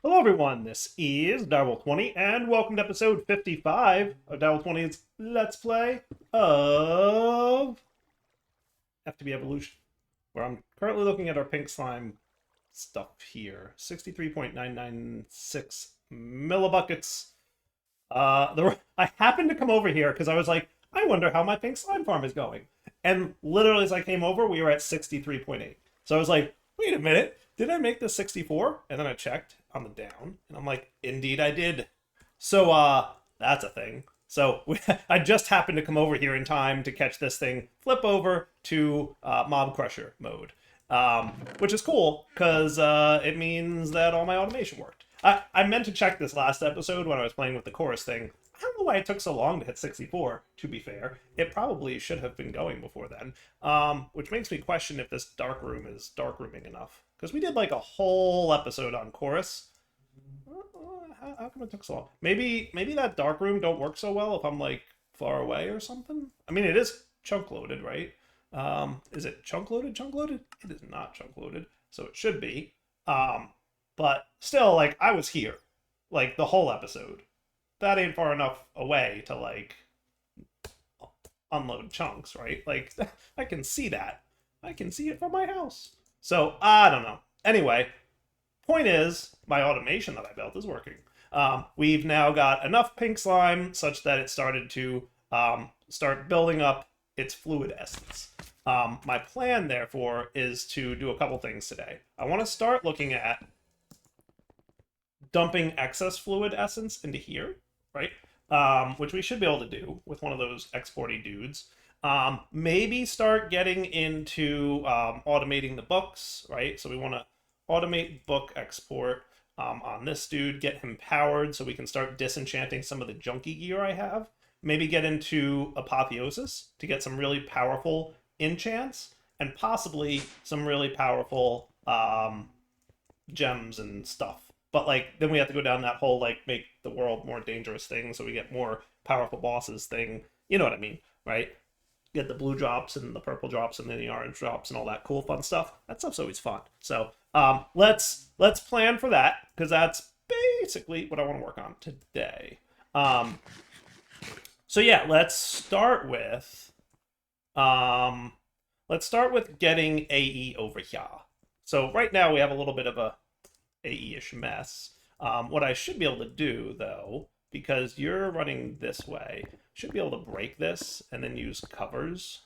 Hello everyone, this is Direwolf20, and welcome to episode 55 of Direwolf20's Let's Play of FTB Evolution, where I'm currently looking at our pink slime stuff here. 63.996 millibuckets. I happened to come over here because I was like, I wonder how my pink slime farm is going. And literally as I came over, we were at 63.8. So I was like, wait a minute, did I make this 64? And then I checked on the down, and I'm like, indeed I did. So that's a thing. So I just happened to come over here in time to catch this thing flip over to Mob Crusher mode, which is cool because it means that all my automation worked. I meant to check this last episode when I was playing with the chorus thing. I don't know why it took so long to hit 64, to be fair. It probably should have been going before then, which makes me question if this dark room is dark rooming enough. Because we did like a whole episode on chorus. How come it took so long? Maybe that dark room don't work so well if I'm like far away or something. I mean, it is chunk loaded, right? Is it chunk loaded? Chunk loaded? It is not chunk loaded, so it should be. But still, like I was here, like the whole episode. That ain't far enough away to like unload chunks, right? Like I can see that. I can see it from my house. So I don't know. Anyway, point is, my automation that I built is working. We've now got enough pink slime such that it started to start building up its fluid essence. My plan, therefore, is to do a couple things today. I want to start looking at dumping excess fluid essence into here, right? Which we should be able to do with one of those exporty dudes. Maybe start getting into automating the books, right? So we want to automate book export on this dude, get him powered so we can start disenchanting some of the junky gear I have. Maybe get into Apotheosis to get some really powerful enchants, and possibly some really powerful gems and stuff. But like then we have to go down that whole like make the world more dangerous thing so we get more powerful bosses thing. You know what I mean, right? Get the blue drops and the purple drops and then the orange drops and all that cool fun stuff. That stuff's always fun. So let's plan for that because that's basically what I want to work on today. So yeah, let's start with getting AE over here. So right now we have a little bit of a AE-ish mess. What I should be able to do, though, because you're running this way, should be able to break this and then use covers.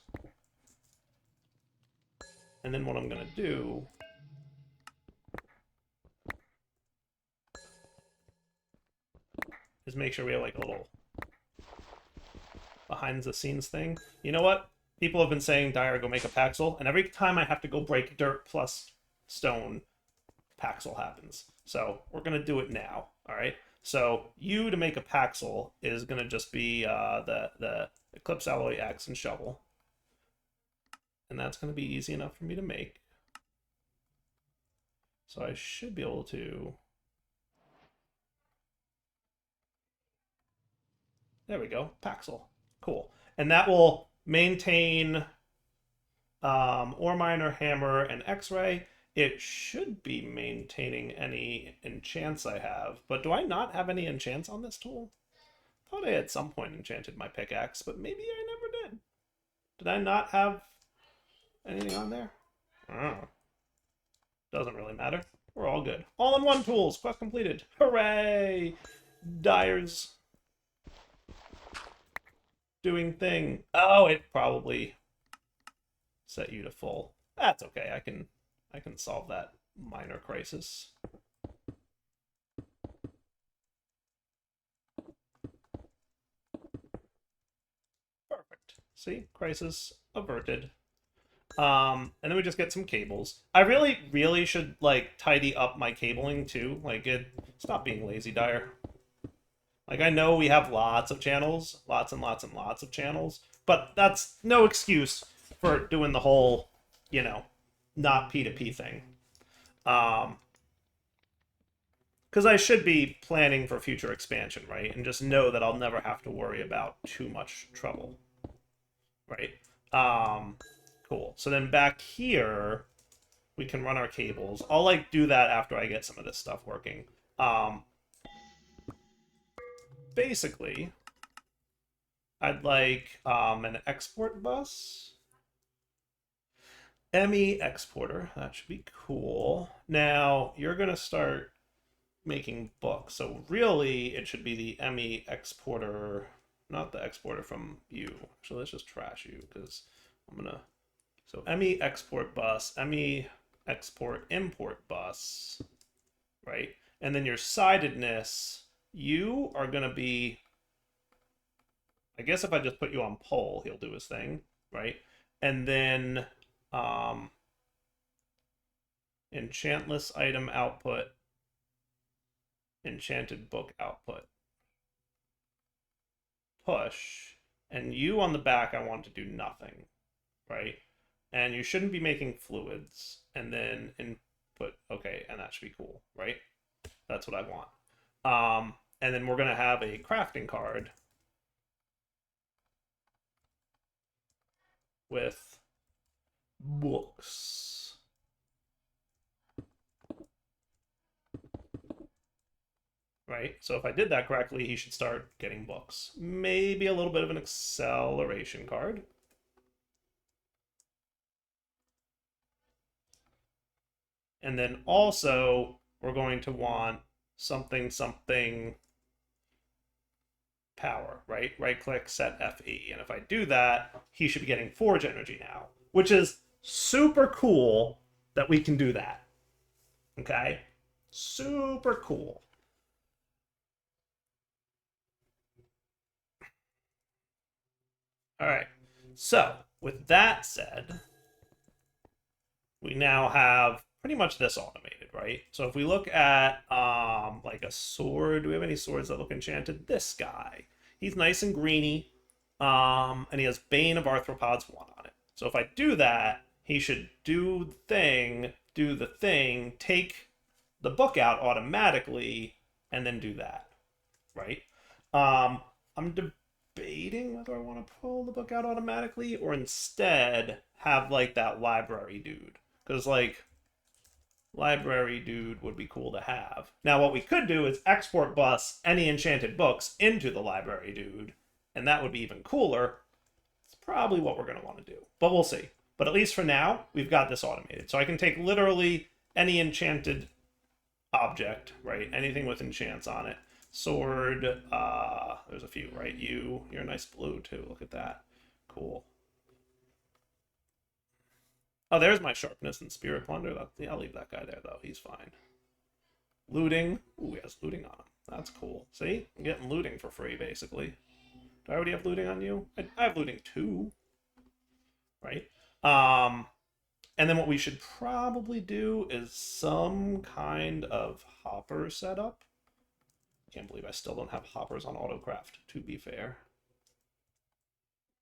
And then what I'm going to do is make sure we have like a little behind-the-scenes thing. You know what? People have been saying, Dyer, go make a Paxel, and every time I have to go break dirt plus stone, Paxel happens. So we're going to do it now, all right? So you to make a Paxel is going to just be the Eclipse Alloy Axe and Shovel. And that's going to be easy enough for me to make. So I should be able to... There we go, Paxel. Cool. And that will maintain Ore Miner, Hammer, and X-Ray. It should be maintaining any enchants I have, but do I not have any enchants on this tool? I thought I at some point enchanted my pickaxe, but maybe I never did. Did I not have anything on there? Oh. Doesn't really matter. We're all good. All-in-one tools, quest completed. Hooray! Dyer's doing thing. Oh, it probably set you to full. That's okay. I can solve that minor crisis. Perfect. See? Crisis averted. And then we just get some cables. I really should, like, tidy up my cabling, too. Like, stop being lazy, Dyer. Like, I know we have lots of channels. Lots and lots and lots of channels. But that's no excuse for doing the whole, you know, not P2P thing. Because I should be planning for future expansion, right? And just know that I'll never have to worry about too much trouble, right? Cool. So then back here, we can run our cables. I'll like do that after I get some of this stuff working. Um, basically, I'd like an export bus. ME exporter. That should be cool. Now, you're going to start making books. So really, it should be the ME exporter, not the exporter from you. Actually, let's just trash you because I'm going to... So ME export bus, ME export import bus, right? And then your sidedness, you are going to be... I guess if I just put you on poll, he'll do his thing, right? And then enchantless item output, enchanted book output, push, and you on the back I want to do nothing, right? And you shouldn't be making fluids, and then input, okay, and that should be cool, right? That's what I want. And then we're gonna have a crafting card with books. Right? So if I did that correctly, he should start getting books. Maybe a little bit of an acceleration card. And then also, we're going to want something, something power, right? Right click, set FE. And if I do that, he should be getting Forge energy now, which is super cool that we can do that. Okay? Super cool. All right. So, with that said, we now have pretty much this automated, right? So if we look at like a sword, do we have any swords that look enchanted? This guy. He's nice and greeny. And he has Bane of Arthropods 1 on it. So if I do that, he should do the thing, take the book out automatically, and then do that. Right? I'm debating whether I want to pull the book out automatically or instead have like that library dude. Because like library dude would be cool to have. Now what we could do is export bus any enchanted books into the library dude, and that would be even cooler. It's probably what we're going to want to do, but we'll see. But at least for now, we've got this automated. So I can take literally any enchanted object, right? Anything with enchants on it. Sword, there's a few, right? You're a nice blue too. Look at that. Cool. Oh, there's my sharpness and spirit plunder. Yeah, I'll leave that guy there though. He's fine. Looting. Ooh, he has looting on him. That's cool. See? I'm getting looting for free, basically. Do I already have looting on you? I have looting too. Right? And then what we should probably do is some kind of hopper setup. Can't believe I still don't have hoppers on autocraft, to be fair.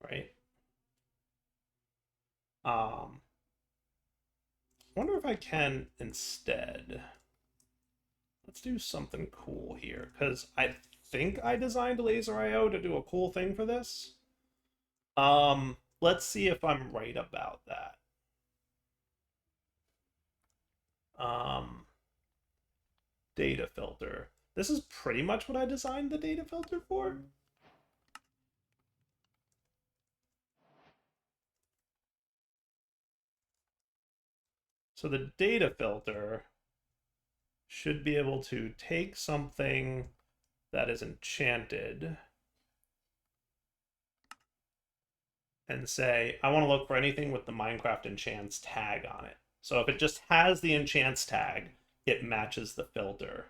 Right? Wonder if I can instead. Let's do something cool here, because I think I designed Laser IO to do a cool thing for this. Let's see if I'm right about that. Data filter. This is pretty much what I designed the data filter for. So the data filter should be able to take something that is enchanted and say, I want to look for anything with the Minecraft enchants tag on it. So if it just has the enchants tag, it matches the filter,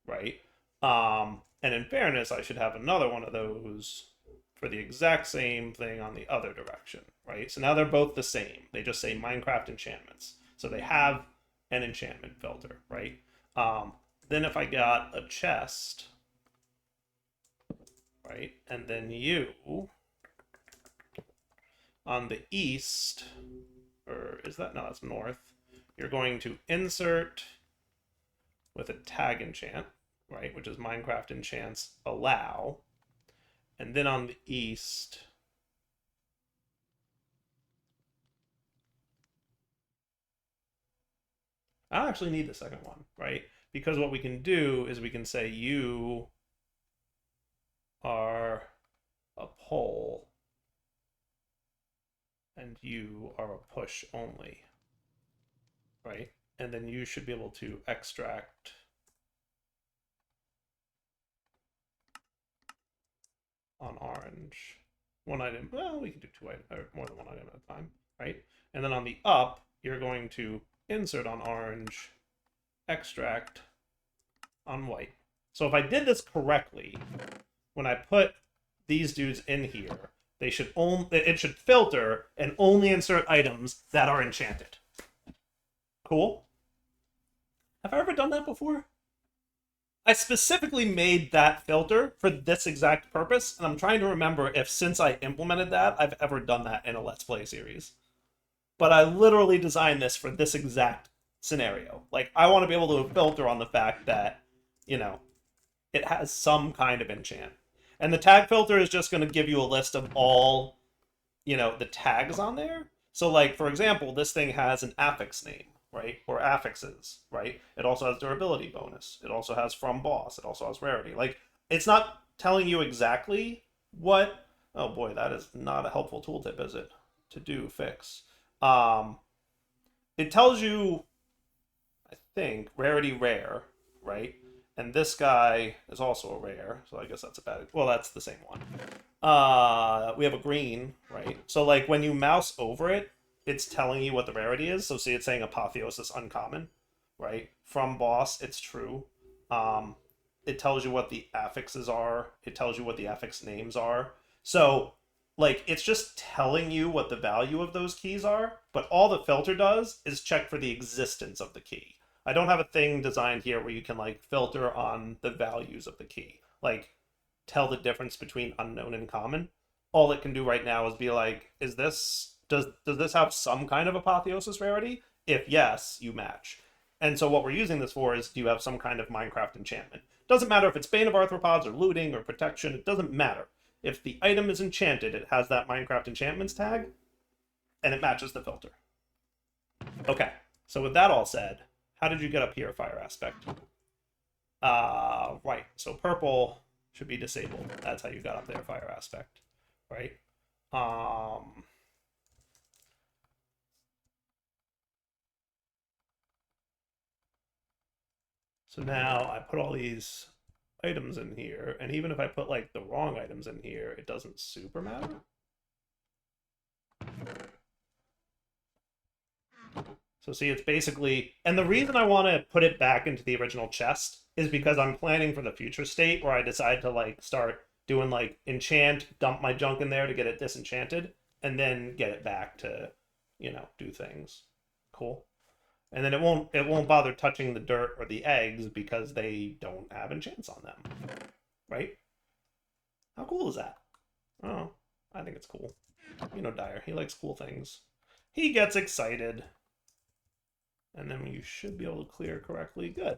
right? And in fairness, I should have another one of those for the exact same thing on the other direction, right? So now they're both the same. They just say Minecraft enchantments. So they have an enchantment filter, right? Then if I got a chest, right, and then you on the east, or is that, no, that's north, you're going to insert with a tag enchant, right, which is Minecraft enchants allow, and then on the east, I don't actually need the second one, right? because what we can do is we can say you are a pull and you are a push only, right? And then you should be able to extract on orange one item. Well, we can do two items, or more than one item at a time, right? And then on the up, you're going to insert on orange, extract on white. So if I did this correctly, when I put these dudes in here, they should it should filter and only insert items that are enchanted. Cool. Have I ever done that before? I specifically made that filter for this exact purpose, and I'm trying to remember if since I implemented that, I've ever done that in a Let's Play series. But I literally designed this for this exact scenario. Like, I want to be able to filter on the fact that, you know, it has some kind of enchant. And the tag filter is just going to give you a list of all, you know, the tags on there. So, like, for example, this thing has an affix name, right? Or affixes, right? It also has durability bonus. It also has from boss. It also has rarity. Like, it's not telling you exactly what... Oh boy, that is not a helpful tooltip, is it? To do, fix. It tells you, I think, rarity rare, right? And this guy is also a rare, so I guess that's a bad... Well, that's the same one. We have a green, right? So, like, when you mouse over it, it's telling you what the rarity is. So, see, it's saying Apotheosis uncommon, right? From boss, it's true. It tells you what the affixes are. It tells you what the affix names are. So, like, it's just telling you what the value of those keys are, but all the filter does is check for the existence of the key. I don't have a thing designed here where you can, like, filter on the values of the key. Like, tell the difference between unknown and common. All it can do right now is be like, is this... Does this have some kind of apotheosis rarity? If yes, you match. And so what we're using this for is, do you have some kind of Minecraft enchantment? Doesn't matter if it's Bane of Arthropods or looting or protection, it doesn't matter. If the item is enchanted, it has that Minecraft enchantments tag, and it matches the filter. Okay, so with that all said, how did you get up here, Fire Aspect? Right, so purple should be disabled. That's how you got up there, Fire Aspect, right? So now I put all these items in here, and even if I put, like, the wrong items in here, it doesn't super matter. So see, it's basically... And the reason I want to put it back into the original chest is because I'm planning for the future state where I decide to, like, start doing, like, enchant, dump my junk in there to get it disenchanted, and then get it back to, you know, do things. Cool. And then it won't bother touching the dirt or the eggs because they don't have enchants on them. Right? How cool is that? Oh, I think it's cool. You know Dyer, he likes cool things. He gets excited. And then you should be able to clear correctly. Good.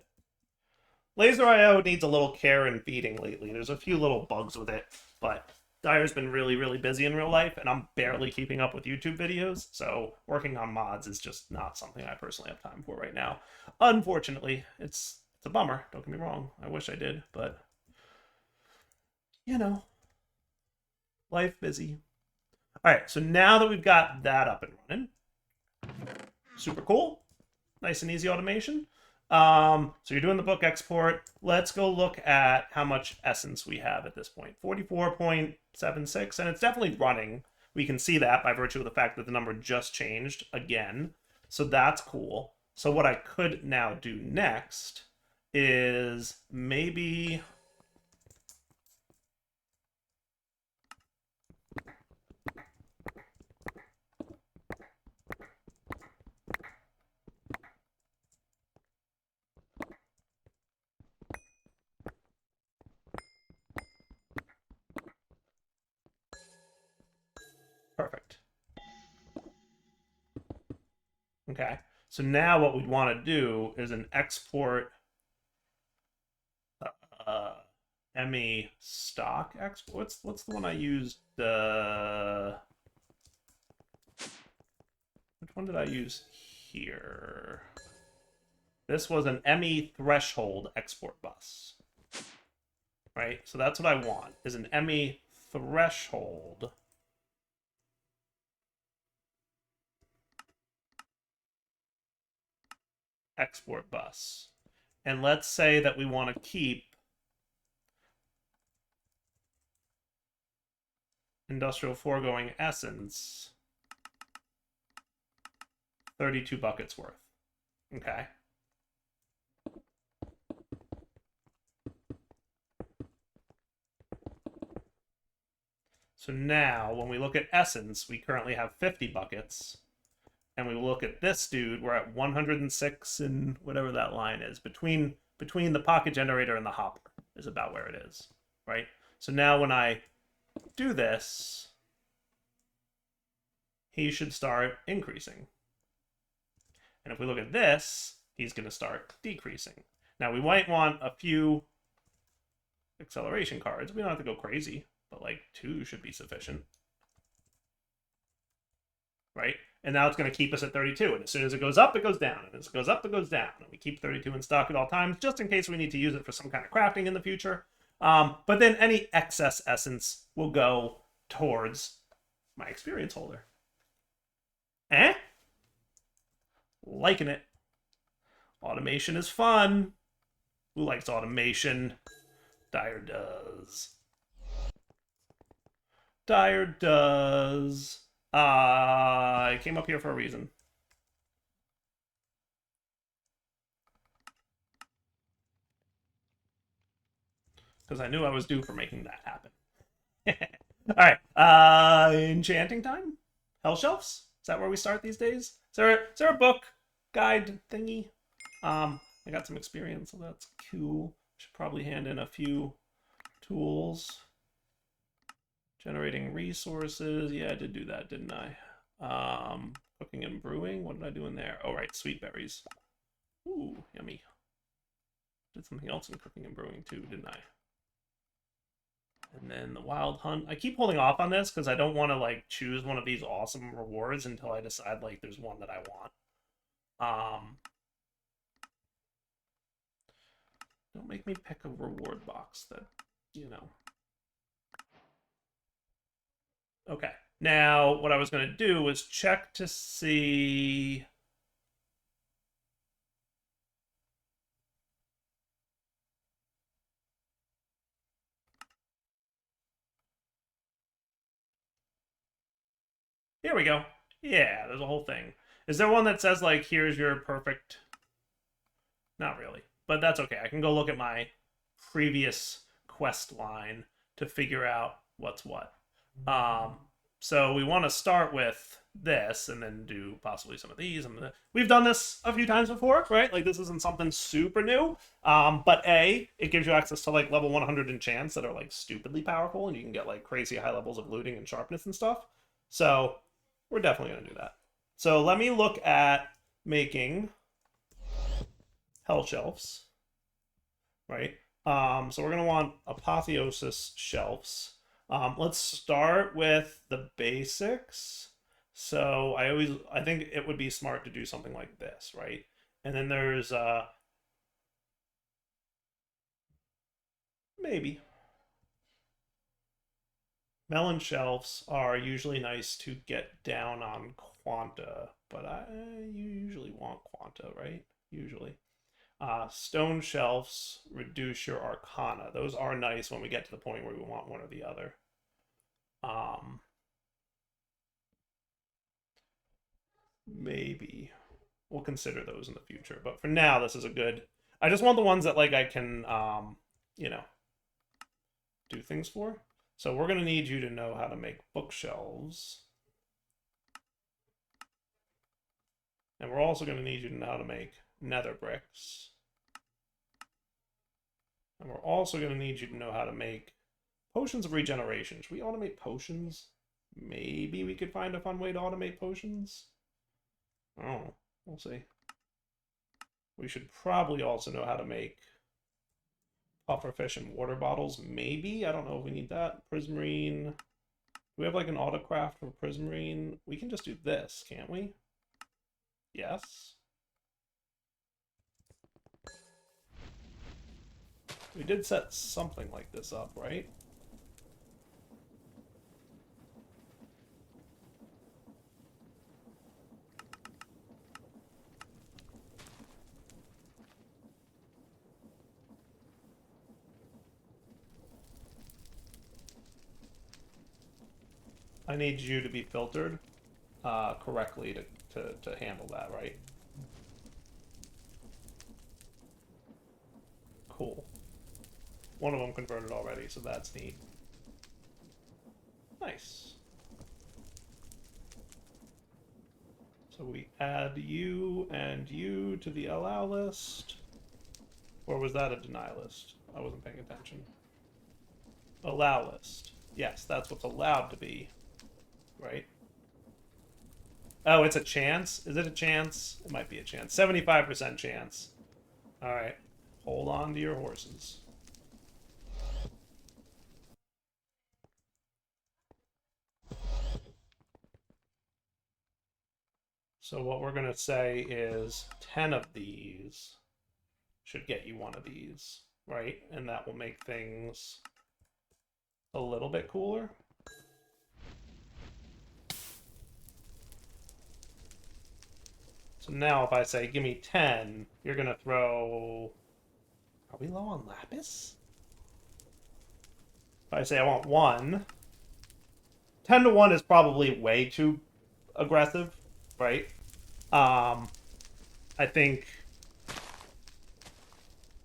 Laser IO needs a little care and feeding lately. There's a few little bugs with it, but Dyer's been really, really busy in real life, and I'm barely keeping up with YouTube videos, so working on mods is just not something I personally have time for right now. Unfortunately, it's a bummer. Don't get me wrong. I wish I did, but, you know, life busy. All right, so now that we've got that up and running, super cool. Nice and easy automation. So you're doing the book export. Let's go look at how much essence we have at this point. 44.76, and it's definitely running. We can see that by virtue of the fact that the number just changed again. So that's cool. So what I could now do next is maybe... Perfect. Okay, so now what we'd want to do is an export ME stock export. What's the one I used? Which one did I use here? This was an ME threshold export bus. Right? So that's what I want, is an ME threshold export bus. And let's say that we want to keep industrial foregoing essence 32 buckets worth. Okay. So now, when we look at essence, we currently have 50 buckets. And we look at this dude, we're at 106 and whatever that line is. Between the pocket generator and the hopper is about where it is, right? So now when I do this, he should start increasing. And if we look at this, he's going to start decreasing. Now, we might want a few acceleration cards. We don't have to go crazy, but like 2 should be sufficient. Right? And now it's going to keep us at 32. And as soon as it goes up, it goes down. And as it goes up, it goes down. And we keep 32 in stock at all times, just in case we need to use it for some kind of crafting in the future. But then any excess essence will go towards my experience holder. Liking it. Automation is fun. Who likes automation? Dyer does. Dyer does. I came up here for a reason. Because I knew I was due for making that happen. Alright. Enchanting time? Hell shelves? Is that where we start these days? Is there a book guide thingy? I got some experience, so that's cool. Should probably hand in a few tools. Generating resources. Yeah, I did do that, didn't I? Cooking and brewing. What did I do in there? Oh, right, sweet berries. Ooh, yummy. Did something else in cooking and brewing too, didn't I? And then the wild hunt. I keep holding off on this because I don't want to like choose one of these awesome rewards until I decide like there's one that I want. Don't make me pick a reward box that, you know. Okay. Now, what I was going to do was check to see... Here we go. Yeah, there's a whole thing. Is there one that says, like, here's your perfect... Not really. But that's okay. I can go look at my previous quest line to figure out what's what. So we want to start with this and then do possibly some of these. We've done this a few times before, right? Like, this isn't something super new. But A, it gives you access to, like, level 100 enchants that are, like, stupidly powerful, and you can get, like, crazy high levels of looting and sharpness and stuff. So we're definitely going to do that. So let me look at making hell shelves, right? So we're going to want apotheosis shelves. Let's start with the basics. So I think it would be smart to do something like this, right? And then there's maybe melon shelves are usually nice to get down on quanta, but I usually want quanta, right? Usually. Stone shelves reduce your arcana. Those are nice when we get to the point where we want one or the other. Maybe we'll consider those in the future, but for now, this is a good. I just want the ones that like I can, you know, do things for. So we're gonna need you to know how to make bookshelves, and we're also gonna need you to know how to make nether bricks, and we're also gonna need you to know how to make potions of regeneration. Should we automate potions? Maybe we could find a fun way to automate potions. Oh, we'll see. We should probably also know how to make pufferfish and water bottles. Maybe. I don't know if we need that. Prismarine. Do we have like an autocraft for prismarine? We can just do this, can't we? Yes. We did set something like this up, right? I need you to be filtered correctly to handle that, right? Cool. One of them converted already, so that's neat. Nice. So we add you and you to the allow list. Or was that a deny list? I wasn't paying attention. Allow list. Yes, that's what's allowed to be, right? Oh, it's a chance? Is it a chance? It might be a chance. 75% chance. All right. Hold on to your horses. So what we're going to say is 10 of these should get you one of these, right? And that will make things a little bit cooler. So now if I say, give me 10, you're going to throw... Are we low on lapis? If I say I want 1, 10 to 1 is probably way too aggressive, right? I think...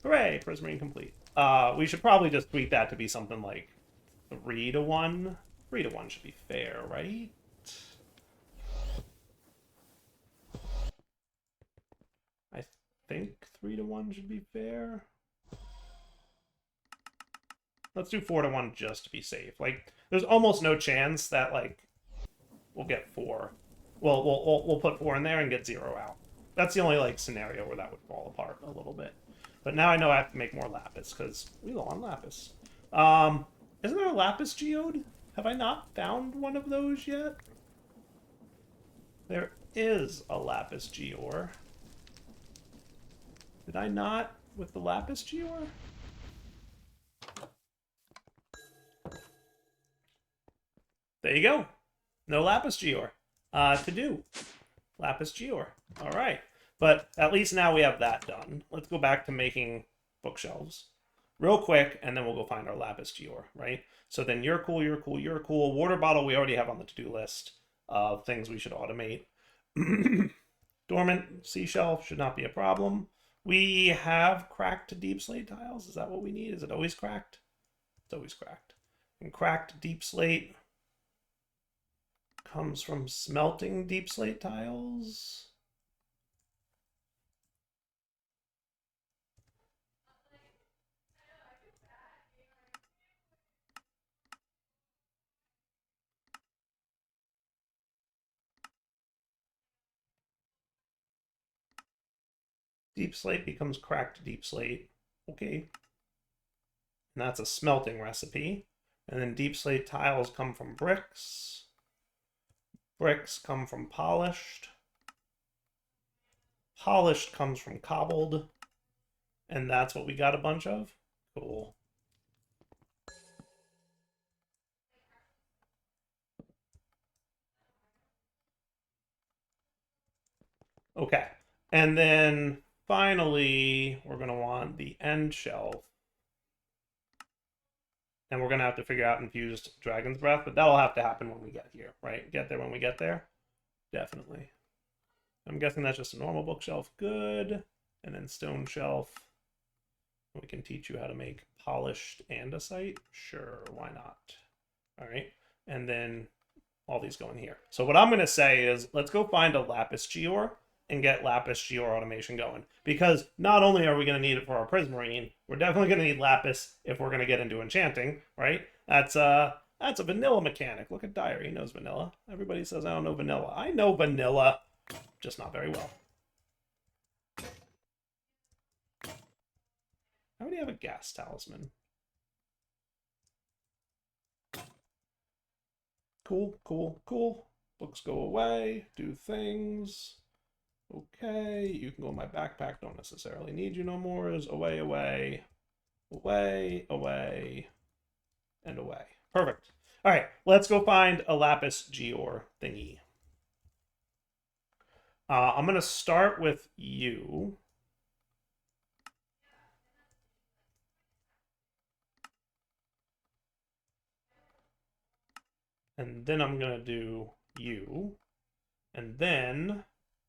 Hooray, Prismarine complete. We should probably just tweak that to be something like 3 to 1. 3 to 1 should be fair, right? I think 3 to 1 should be fair. Let's do 4 to 1 just to be safe. Like, there's almost no chance that, like, we'll get 4. Well, we'll put 4 in there and get 0 out. That's the only, like, scenario where that would fall apart a little bit. But now I know I have to make more lapis, because we low on lapis. Isn't there a lapis geode? Have I not found one of those yet? There is a lapis geode. Did I not with the lapis geode? There you go. No lapis geode. To do. Lapis geode. All right. But at least now we have that done. Let's go back to making bookshelves real quick, and then we'll go find our lapis geode, right? So then you're cool, you're cool, you're cool. Water bottle we already have on the to-do list of things we should automate. Dormant seashell should not be a problem. We have cracked deep slate tiles. Is that what we need? Is it always cracked? It's always cracked. And cracked deep slate comes from smelting deep slate tiles. Deep slate becomes cracked deep slate. Okay. And that's a smelting recipe. And then deep slate tiles come from bricks. Bricks come from polished. Polished comes from cobbled. And that's what we got a bunch of? Cool. Okay. And then finally, we're going to want the end shelf. And we're going to have to figure out infused dragon's breath, but that'll have to happen when we get here, right? Get there when we get there? Definitely. I'm guessing that's just a normal bookshelf. Good. And then stone shelf. We can teach you how to make polished andesite. Sure, why not? All right. And then all these go in here. So what I'm going to say is let's go find a lapis geode and get lapis geode automation going. Because not only are we going to need it for our prismarine, we're definitely going to need lapis if we're going to get into enchanting, right? That's a vanilla mechanic. Look at Dyer, he knows vanilla. Everybody says I don't know vanilla. I know vanilla, just not very well. I already have a gas talisman. Cool, cool, cool. Books go away, do things. Okay, you can go in my backpack, don't necessarily need you no more. Is away, away. Away, away, and away. Perfect. All right, let's go find a lapis geode thingy. I'm going to start with you. And then I'm going to do you. And then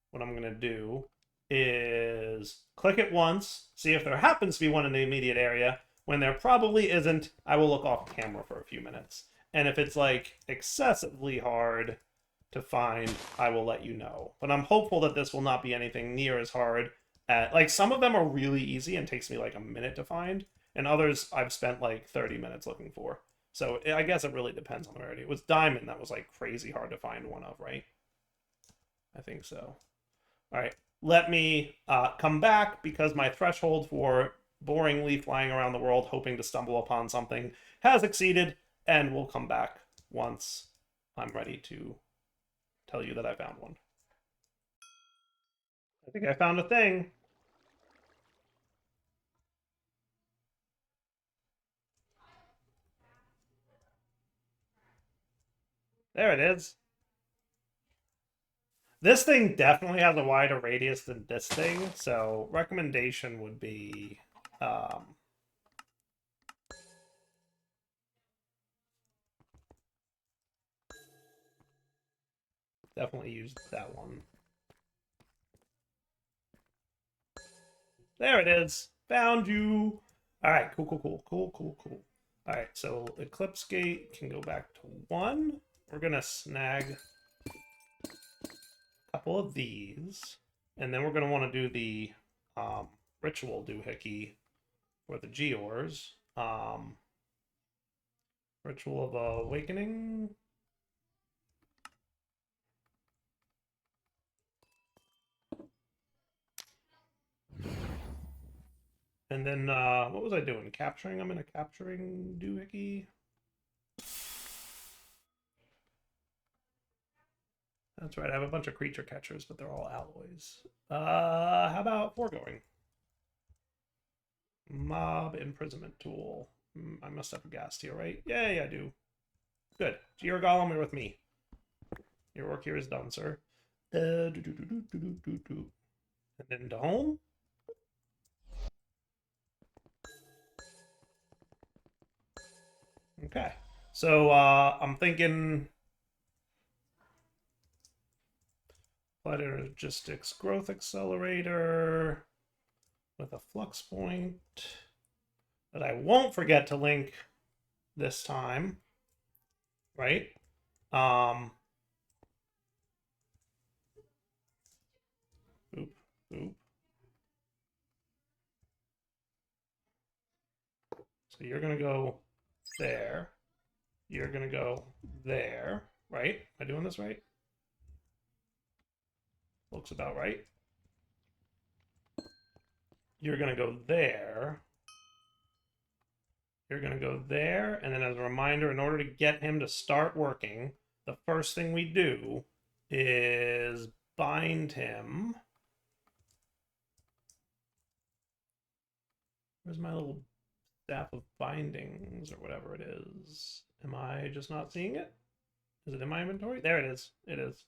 what I'm going to do is click it once, see if there happens to be one in the immediate area. When there probably isn't, I will look off camera for a few minutes. And if it's like excessively hard to find, I will let you know. But I'm hopeful that this will not be anything near as hard. Like some of them are really easy and takes me like a minute to find, and others I've spent like 30 minutes looking for. So I guess it really depends on the rarity. It was diamond that was like crazy hard to find one of, right? I think so. All right, let me come back because my threshold for boringly flying around the world hoping to stumble upon something has exceeded, and we'll come back once I'm ready to tell you that I found one. I think I found a thing. There it is. This thing definitely has a wider radius than this thing, so recommendation would be definitely use that one. There it is. Found you. All right, cool. All right, so Eclipse Gate can go back to 1. We're going to snag a couple of these, and then we're going to want to do the Ritual Doohickey for the Geors. Ritual of Awakening. And then, what was I doing? Capturing? I'm in a capturing doohickey. That's right, I have a bunch of creature catchers, but they're all alloys. How about foregoing? Mob imprisonment tool. I must have a ghast here, right? Yay, I do. Good. Gear Golem, you're with me. Your work here is done, sir. And then to home. Okay. So I'm thinking Applied Logistics Growth Accelerator with a flux point that I won't forget to link this time, right? Oop, oop. So you're gonna go there. You're gonna go there, right? Am I doing this right? Looks about right. You're gonna go there. You're gonna go there, and then as a reminder, in order to get him to start working, the first thing we do is bind him. Where's my little staff of bindings or whatever it is? Am I just not seeing it? Is it in my inventory? There it is. It is.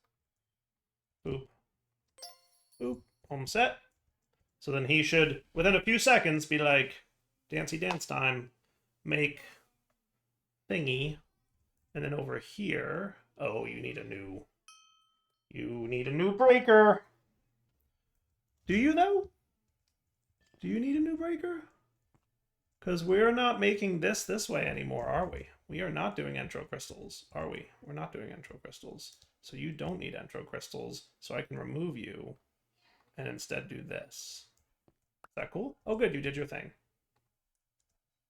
Boop. Boop. Home set. So then he should, within a few seconds, be like, Dancy dance time. Make thingy. And then over here, oh, you need a new breaker. Do you, though? Do you need a new breaker? Because we're not making this way anymore, are we? We are not doing entro crystals, are we? We're not doing entro crystals. So you don't need entro crystals, so I can remove you and instead do this. Is that cool? Oh, good, you did your thing.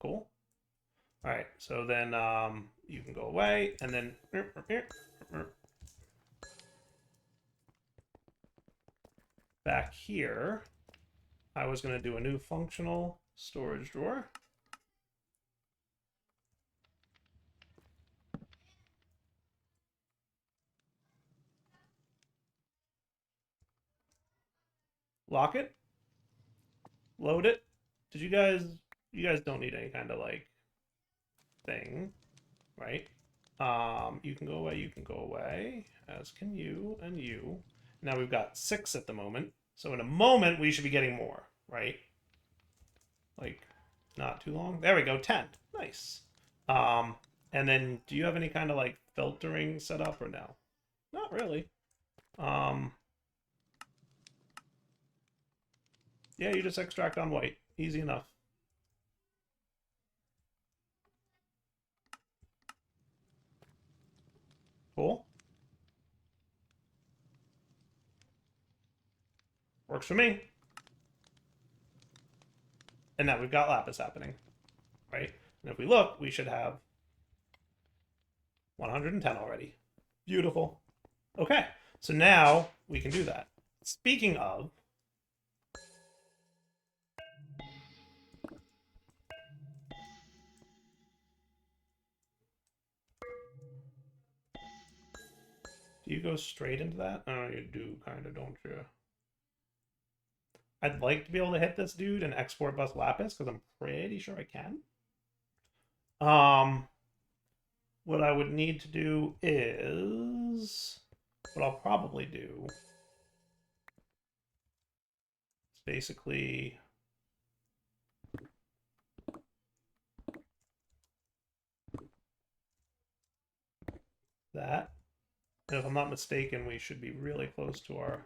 Cool. All right, so then you can go away, and then back here, I was going to do a new functional storage drawer. Lock it. Load it. Did you guys You guys don't need any kind of like thing, right? You can go away, you can go away, as can you and you. Now we've got 6 at the moment, so in a moment we should be getting more, right? Like, not too long. There we go, 10. Nice. And then do you have any kind of like filtering set up or no? Not really. Yeah, you just extract on white. Easy enough. Cool. Works for me. And now we've got lapis happening, right? And if we look, we should have 110 already. Beautiful. Okay, so now we can do that. Speaking of, do you go straight into that? Oh, you do, kind of, don't you? I'd like to be able to hit this dude and export bus lapis, because I'm pretty sure I can. What I would need to do is... What I'll probably do is basically... that. And if I'm not mistaken, we should be really close to our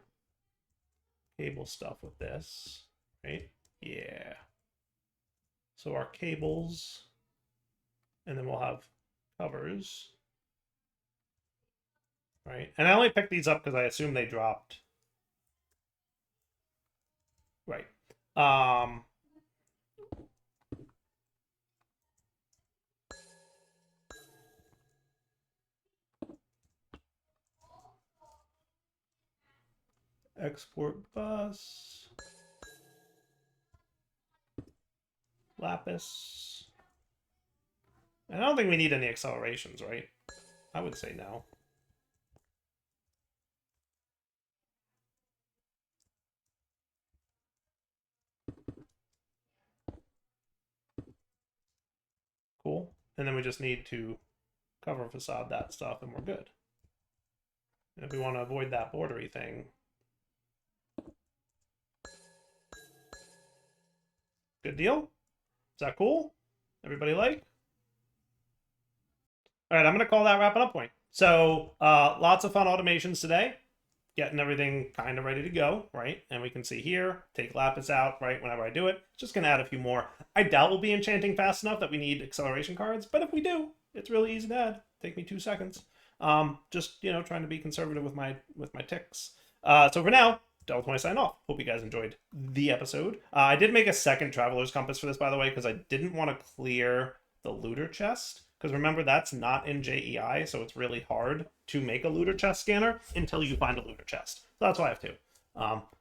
cable stuff with this, right? Yeah. So our cables, and then we'll have covers, right? And I only picked these up because I assume they dropped. Right. Export bus. Lapis. And I don't think we need any accelerations, right? I would say no. Cool. And then we just need to cover facade that stuff and we're good. And if we want to avoid that bordery thing, good deal. Is that cool? Everybody like? All right, I'm going to call that wrapping up point. So lots of fun automations today. Getting everything kind of ready to go, right? And we can see here, take lapis out, right? Whenever I do it, just going to add a few more. I doubt we'll be enchanting fast enough that we need acceleration cards, but if we do, it's really easy to add. Take me 2 seconds. Just, you know, trying to be conservative with my ticks. So for now, Delta20 sign off. Hope you guys enjoyed the episode. I did make a second Traveler's Compass for this, by the way, because I didn't want to clear the looter chest. Because remember, that's not in JEI, so it's really hard to make a looter chest scanner until you find a looter chest. So that's why I have two.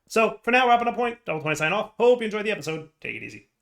So for now, wrapping up point, Delta20 sign off. Hope you enjoyed the episode. Take it easy.